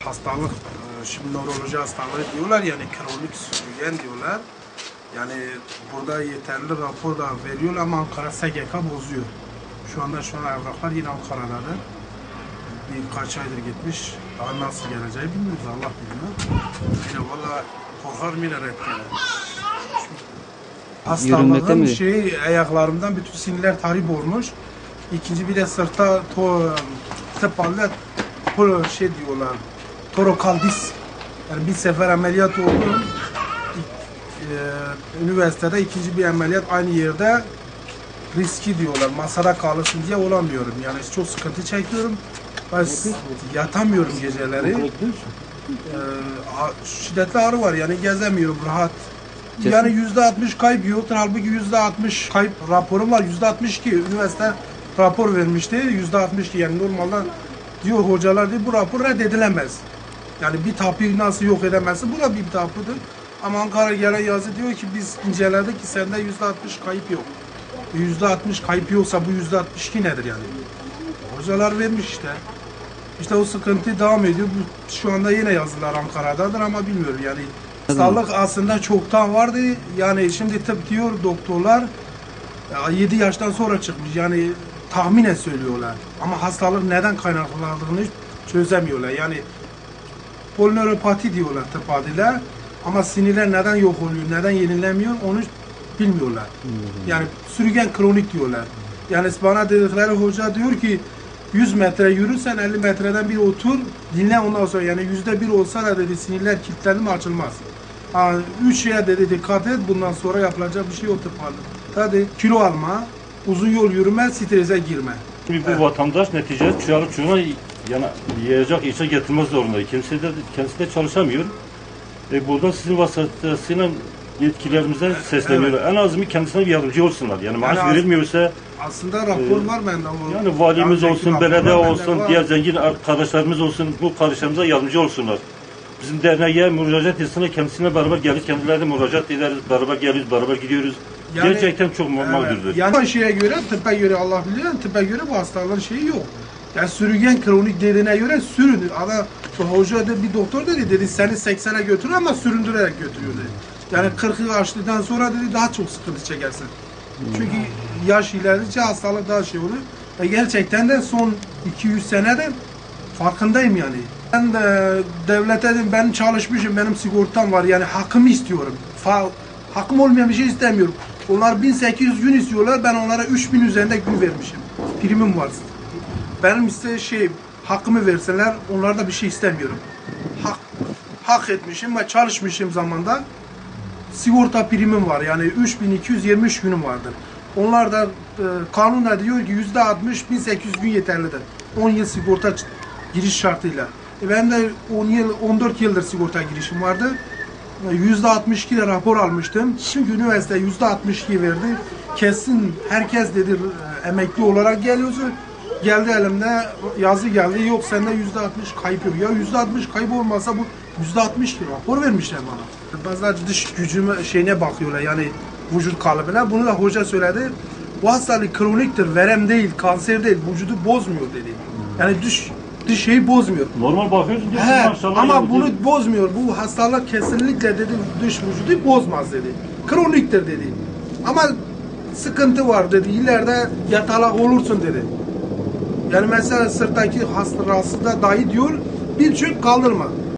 hastalık, şimdi nöroloji hastalığı diyorlar yani kronik sürgen diyorlar. Yani burada yeterli rapor da veriyor ama Ankara SGK bozuyor. Şu an evraklar yine Ankara'dadır. Birkaç aydır gitmiş. Daha nasıl geleceği bilmiyoruz, Allah bilmiyor. Yine valla korkarım yine red gelir. Hastalığın ayaklarımdan bütün sinirler tahrip olmuş. İkinci bir de sırtta tıpalı diyorlar. Torokaldis. Yani bir sefer ameliyat oldu. Üniversitede ikinci bir ameliyat aynı yerde riski diyorlar. Masada kalırsın diye olamıyorum. Yani çok sıkıntı çekiyorum. Ben yatamıyorum geceleri. Şiddetli ağrı var yani gezemiyorum rahat. Yani %60 kayıp yoktur. Halbuki %60 kayıp raporum var. %62 üniversite rapor vermişti. %62 yani normalde diyor hocalar diyor bu rapor reddedilemez. Yani bir tapuyu nasıl yok edemezsin? Bu da bir tapudur. Ama Ankara gelen yazı diyor ki biz inceledik ki sende %60 kayıp yok. %60 kayıp yoksa bu %62 nedir yani? Hocalar vermiş işte. İşte o sıkıntı devam ediyor. Şu anda yine yazılar Ankara'dadır ama bilmiyorum yani. Hastalık aslında çoktan vardı. Yani şimdi tıp diyor doktorlar 7 yaştan sonra çıkmış. Yani tahminen söylüyorlar. Ama hastalık neden kaynaklandığını çözemiyorlar. Yani polinöropati diyorlar tıp adıyla. Ama sinirler neden yok oluyor, neden yenilemiyor onu bilmiyorlar. Yani sürgen kronik diyorlar. Yani bana dedikleri hoca diyor ki 100 metre yürürsen 50 metreden bir otur, dinle ondan sonra yani %1 olsa da dedi sinirler kilitlendi mi açılmaz. 3 şeye dedi dikkat et bundan sonra yapılacak bir şey yok tıp adı. Hadi kilo alma, uzun yol yürüme, strese girme. Şimdi bu vatandaş netice çocuklarına yani yiyecek işe getirmez zorunda. Kendisi de çalışamıyor. Burada sizin vasıtasıyla yetkilerimize sesleniyorlar. Evet. En azından kendisine bir yardımcı olsunlar. Yani maaş verilmiyorsa aslında rapor var bende. Yani valimiz olsun, belediye olsun, diğer zengin arkadaşlarımız olsun, bu kardeşlerimize yardımcı olsunlar. Bizim derneğe müracaat etsinler, kendisine beraber geliriz, kendilerine müracaat ederiz, beraber geliyoruz, beraber gidiyoruz. Yani, gerçekten çok mağdurdur. Yani şeye göre, tıbba göre Allah biliyor, tıbba göre bu hastalığın şeyi yok. Yani sürüngen kronik dediğine göre sürünür. Ama hoca da bir doktor dedi seni 80'e götürür ama süründürerek götürüyor dedi. Yani 40'ı aştıktan sonra dedi daha çok sıkıntı çekersin. Çünkü yaş ilerledikçe hastalık daha şey olur. Ve gerçekten de son 200 senede farkındayım yani. Ben de devlete dedim ben çalışmışım, benim sigortam var yani hakkımı istiyorum. Hakkım olmayan bir şey istemiyorum. Onlar 1800 gün istiyorlar, ben onlara 3000 üzerinde gün vermişim. Primim var. Benim iste hakkımı verseler, onlarda bir şey istemiyorum. Hak etmişim ve çalışmışım zamanda. Sigorta primim var yani 3223 günüm vardır. Onlar da kanunda diyor ki %60 1800 gün yeterlidir. 10 yıl sigorta giriş şartıyla. Ben de 14 yıldır sigorta girişim vardı. %62 ile rapor almıştım. Çünkü üniversite %62 verdi. Kesin herkes dedi emekli olarak geliyorsun. Geldi elimde yazı geldi. Yok sende %60 kayıp yok. Ya %60 kayıp olmasa bu %60 rapor vermişler bana. Bazıları dış gücüme şeyine bakıyorlar yani vücut kalıbına. Bunu da hoca söyledi. Bu hastalık kroniktir, verem değil, kanser değil, vücudu bozmuyor dedi. Yani dış şeyi bozmuyor. Normal bakıyorsun diye ama bunu bozmuyor. Bu hastalık kesinlikle dedi dış vücudu bozmaz dedi. Kroniktir dedi. Ama sıkıntı var dedi. İleride yatalak olursun dedi. Yani mesela sırttaki rahatsızlığa dahi diyor bir çök kaldırma.